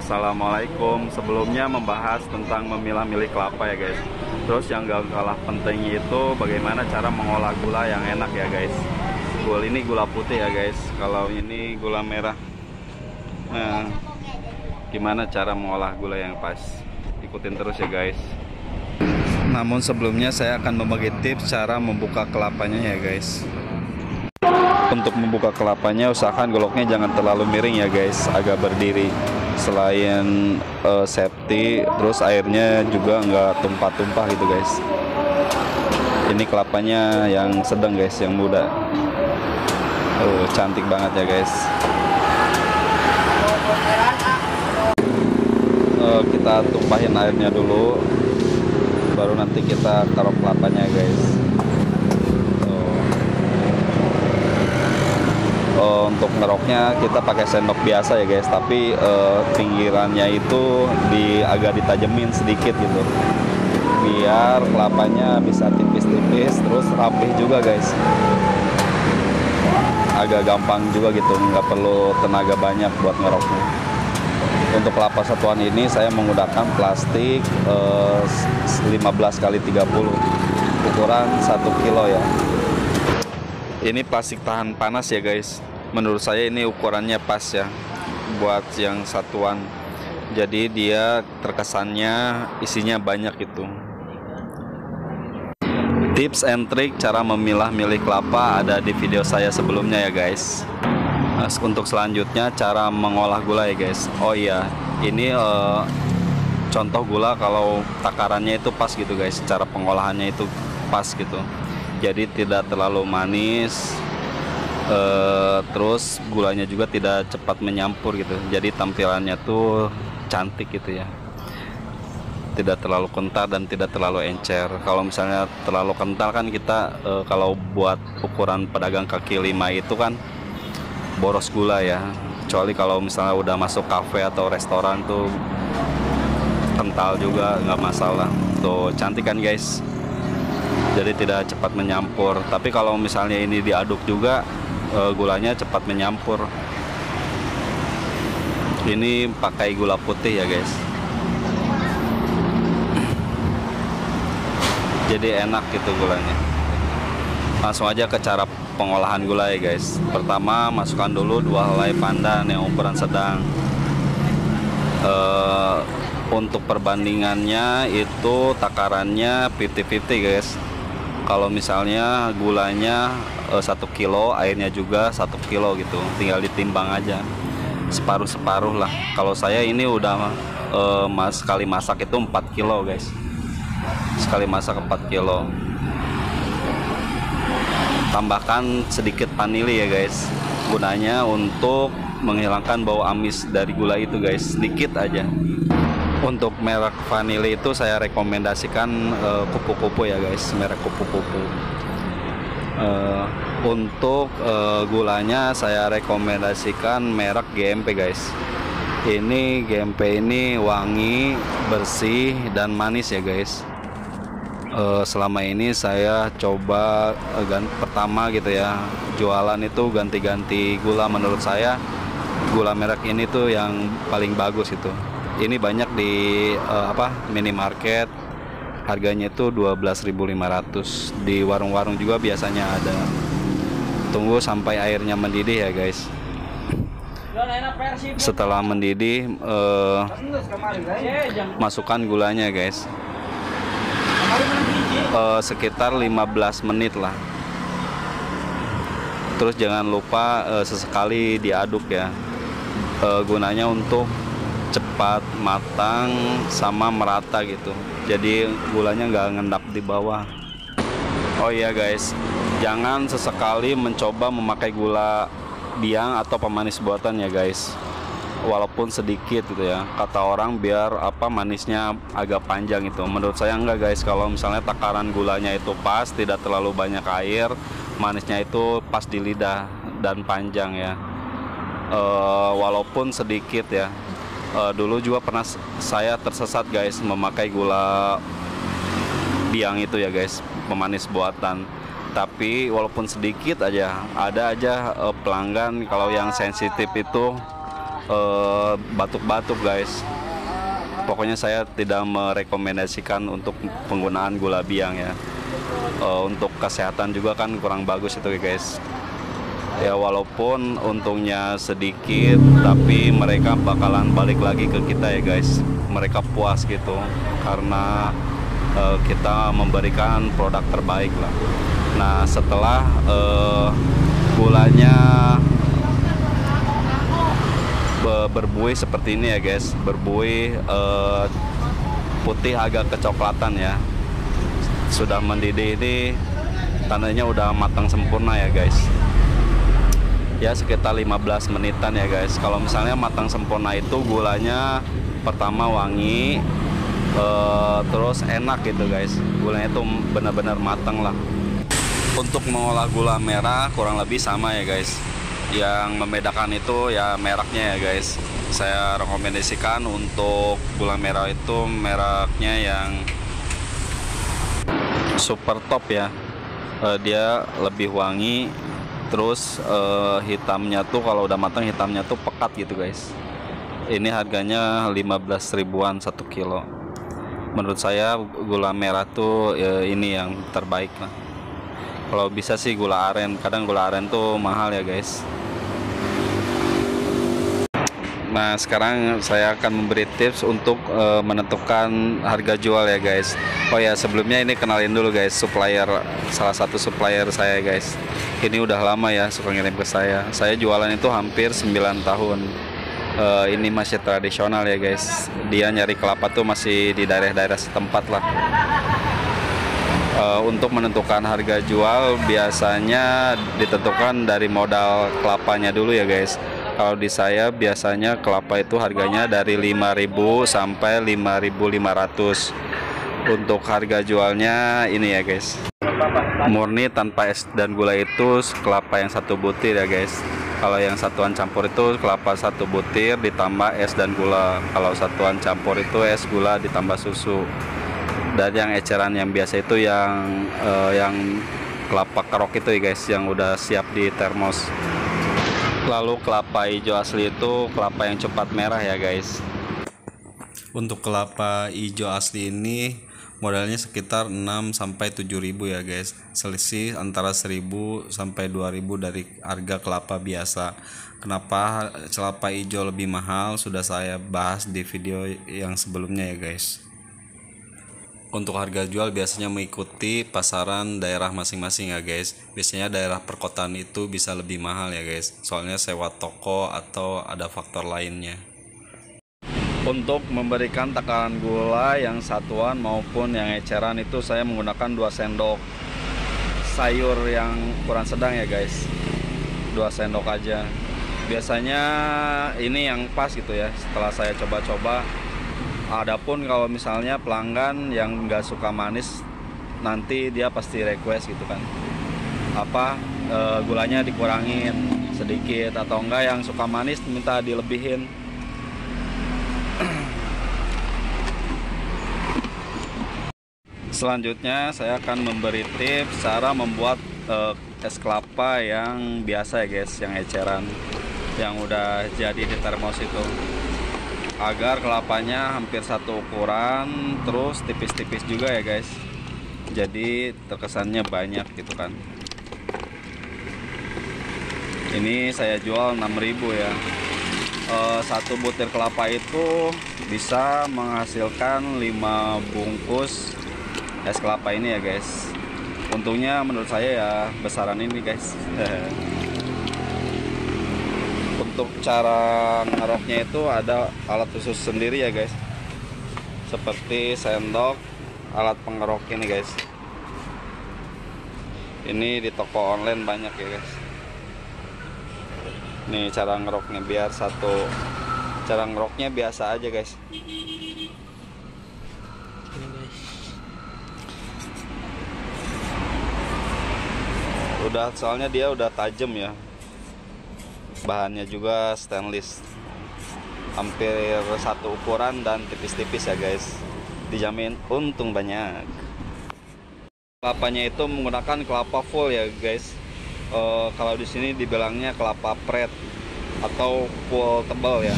Assalamualaikum. Sebelumnya membahas tentang memilah-milih kelapa ya guys. Terus yang gak kalah penting itu bagaimana cara mengolah gula yang enak ya guys. Ini gula putih ya guys. Kalau ini gula merah. Nah, gimana cara mengolah gula yang pas? Ikutin terus ya guys. Namun sebelumnya saya akan membagi tips cara membuka kelapanya ya guys. Untuk membuka kelapanya usahakan goloknya jangan terlalu miring ya guys, agak berdiri. Selain safety, terus airnya juga nggak tumpah-tumpah gitu guys. Ini kelapanya yang sedang guys, yang muda. Cantik banget ya guys. Kita tumpahin airnya dulu, baru nanti kita taruh kelapanya guys. Untuk ngeroknya kita pakai sendok biasa ya guys, tapi pinggirannya itu agak ditajemin sedikit gitu, biar kelapanya bisa tipis-tipis, terus rapih juga guys. Agak gampang juga gitu, nggak perlu tenaga banyak buat ngeroknya. Untuk kelapa satuan ini saya menggunakan plastik 15x30, ukuran 1 kilo ya. Ini plastik tahan panas ya guys. Menurut saya ini ukurannya pas ya buat yang satuan. Jadi dia terkesannya isinya banyak gitu. Tips and trick cara memilah-milih kelapa ada di video saya sebelumnya ya guys. Nah, untuk selanjutnya cara mengolah gula ya guys. Oh iya, ini contoh gula kalau takarannya itu pas gitu guys. Cara pengolahannya itu pas gitu. Jadi tidak terlalu manis, terus gulanya juga tidak cepat menyampur gitu. Jadi tampilannya tuh cantik gitu ya. Tidak terlalu kental dan tidak terlalu encer. Kalau misalnya terlalu kental kan kita kalau buat ukuran pedagang kaki 5 itu kan boros gula ya. Kecuali kalau misalnya udah masuk kafe atau restoran tuh kental juga, nggak masalah. Tuh cantik kan guys. Jadi tidak cepat menyampur. Tapi kalau misalnya ini diaduk juga gulanya cepat menyampur. Ini pakai gula putih ya guys. Jadi enak gitu gulanya. Langsung aja ke cara pengolahan gula ya guys. Pertama masukkan dulu 2 helai pandan yang ukuran sedang. Untuk perbandingannya itu takarannya 50-50 guys. Kalau misalnya gulanya 1 kilo, airnya juga 1 kilo gitu, tinggal ditimbang aja separuh-separuh lah. Kalau saya ini udah sekali masak itu 4 kilo guys. Sekali masak 4 kilo. Tambahkan sedikit vanili ya guys, gunanya untuk menghilangkan bau amis dari gula itu guys, sedikit aja. Untuk merek vanili itu saya rekomendasikan kupu-kupu ya guys, merek kupu-kupu. Untuk gulanya saya rekomendasikan merek GMP guys. Ini GMP ini wangi, bersih, dan manis ya guys. Selama ini saya coba pertama gitu ya, jualan itu ganti-ganti gula. Menurut saya gula merek ini tuh yang paling bagus itu. Ini banyak di minimarket, harganya itu 12.500. Di warung-warung juga biasanya ada. Tunggu sampai airnya mendidih ya guys. Setelah mendidih masukkan gulanya guys. Sekitar 15 menit lah. Terus jangan lupa sesekali diaduk ya. Gunanya untuk cepat matang sama merata gitu. Jadi gulanya nggak ngendap di bawah. Oh iya guys, jangan sesekali mencoba memakai gula biang atau pemanis buatan ya guys. Walaupun sedikit gitu ya. Kata orang biar manisnya agak panjang itu. Menurut saya enggak guys. Kalau misalnya takaran gulanya itu pas, tidak terlalu banyak air, manisnya itu pas di lidah dan panjang ya. Walaupun sedikit ya. Dulu juga pernah saya tersesat guys memakai gula biang itu ya guys, pemanis buatan. Tapi walaupun sedikit aja, ada aja pelanggan kalau yang sensitif itu batuk-batuk guys. Pokoknya saya tidak merekomendasikan untuk penggunaan gula biang ya. Untuk kesehatan juga kan kurang bagus itu guys. Ya walaupun untungnya sedikit, tapi mereka bakalan balik lagi ke kita ya guys. Mereka puas gitu karena kita memberikan produk terbaik lah. Nah setelah gulanya berbuih seperti ini ya guys, berbuih putih agak kecoklatan ya, sudah mendidih, ini tandanya udah matang sempurna ya guys. Ya sekitar 15 menitan ya guys. Kalau misalnya matang sempurna itu gulanya pertama wangi, terus enak gitu guys. Gulanya itu benar-benar matang lah. Untuk mengolah gula merah kurang lebih sama ya guys. Yang membedakan itu ya mereknya ya guys. Saya rekomendasikan untuk gula merah itu mereknya yang super top ya. Dia lebih wangi. Terus hitamnya tuh kalau udah matang hitamnya tuh pekat gitu guys. Ini harganya 15 ribuan 1 kilo. Menurut saya gula merah tuh ini yang terbaik lah. Kalau bisa sih gula aren, kadang gula aren tuh mahal ya guys. Nah sekarang saya akan memberi tips untuk menentukan harga jual ya guys. Oh ya sebelumnya ini kenalin dulu guys, supplier, salah satu supplier saya guys. Ini udah lama ya suka ngirim ke saya. Saya jualan itu hampir 9 tahun. Ini masih tradisional ya guys. Dia nyari kelapa tuh masih di daerah-daerah setempat lah. Untuk menentukan harga jual biasanya ditentukan dari modal kelapanya dulu ya guys. Kalau di saya biasanya kelapa itu harganya dari 5.000 sampai 5.500. Untuk harga jualnya ini ya guys. Murni tanpa es dan gula itu kelapa yang 1 butir ya guys. Kalau yang satuan campur itu kelapa 1 butir ditambah es dan gula. Kalau satuan campur itu es, gula ditambah susu. Dan yang eceran yang biasa itu yang kelapa kerok itu ya guys, yang udah siap di termos. Lalu kelapa hijau asli itu kelapa yang cepat merah ya guys. Untuk kelapa hijau asli ini modalnya sekitar 6 sampai 7.000 ya guys. Selisih antara 1.000 sampai 2.000 dari harga kelapa biasa. Kenapa kelapa hijau lebih mahal sudah saya bahas di video yang sebelumnya ya guys. Untuk harga jual biasanya mengikuti pasaran daerah masing-masing ya guys. Biasanya daerah perkotaan itu bisa lebih mahal ya guys, soalnya sewa toko atau ada faktor lainnya. Untuk memberikan takaran gula yang satuan maupun yang eceran itu saya menggunakan 2 sendok sayur yang ukuran sedang ya guys. 2 sendok aja. Biasanya ini yang pas gitu ya setelah saya coba-coba. Adapun kalau misalnya pelanggan yang nggak suka manis, nanti dia pasti request gitu kan, gulanya dikurangin sedikit, atau enggak yang suka manis minta dilebihin. Selanjutnya saya akan memberi tips cara membuat es kelapa yang biasa ya guys, yang eceran, yang udah jadi di termos itu, agar kelapanya hampir satu ukuran, terus tipis-tipis juga ya guys, jadi terkesannya banyak gitu kan. Ini saya jual 6.000 ya. 1 butir kelapa itu bisa menghasilkan 5 bungkus es kelapa ini ya guys. Untungnya menurut saya ya besaran ini guys. Untuk cara ngeroknya itu ada alat khusus sendiri ya guys, seperti sendok, alat pengerok ini guys. Ini di toko online banyak ya guys. Nih cara ngeroknya, biar cara ngeroknya biasa aja guys. Udah, soalnya dia udah tajam ya. Bahannya juga stainless, hampir satu ukuran dan tipis-tipis ya guys. Dijamin untung banyak. Kelapanya itu menggunakan kelapa full ya guys. Kalau di sini dibilangnya kelapa pret atau full tebal ya.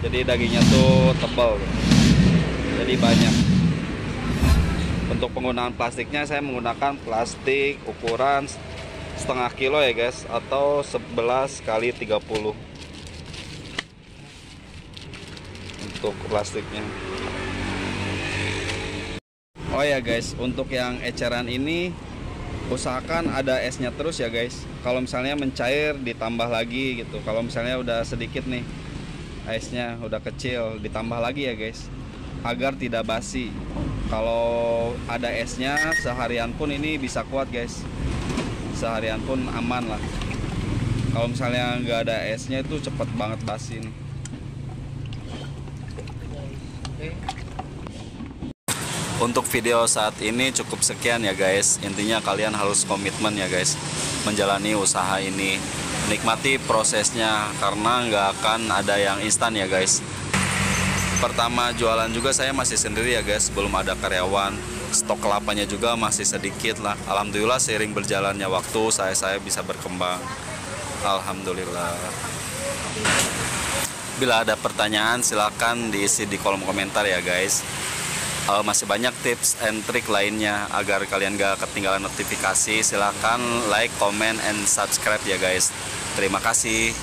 Jadi dagingnya tuh tebal, jadi banyak. Untuk penggunaan plastiknya saya menggunakan plastik ukuran setengah kilo ya guys, atau 11 kali 30 untuk plastiknya. Oh ya guys, untuk yang eceran ini usahakan ada esnya terus ya guys. Kalau misalnya mencair ditambah lagi gitu. Kalau misalnya udah sedikit nih esnya udah kecil, ditambah lagi ya guys, agar tidak basi. Kalau ada esnya seharian pun ini bisa kuat guys, seharian pun aman lah. Kalau misalnya nggak ada esnya itu cepet banget basi nih. Untuk video saat ini cukup sekian ya guys. Intinya kalian harus komitmen ya guys menjalani usaha ini. Nikmati prosesnya karena nggak akan ada yang instan ya guys. Pertama jualan juga saya masih sendiri ya guys, belum ada karyawan. Stok kelapanya juga masih sedikit lah. Alhamdulillah seiring berjalannya waktu saya bisa berkembang. Alhamdulillah. Bila ada pertanyaan silahkan diisi di kolom komentar ya guys. Masih banyak tips and trik lainnya agar kalian gak ketinggalan notifikasi. Silahkan like, comment, and subscribe ya guys. Terima kasih.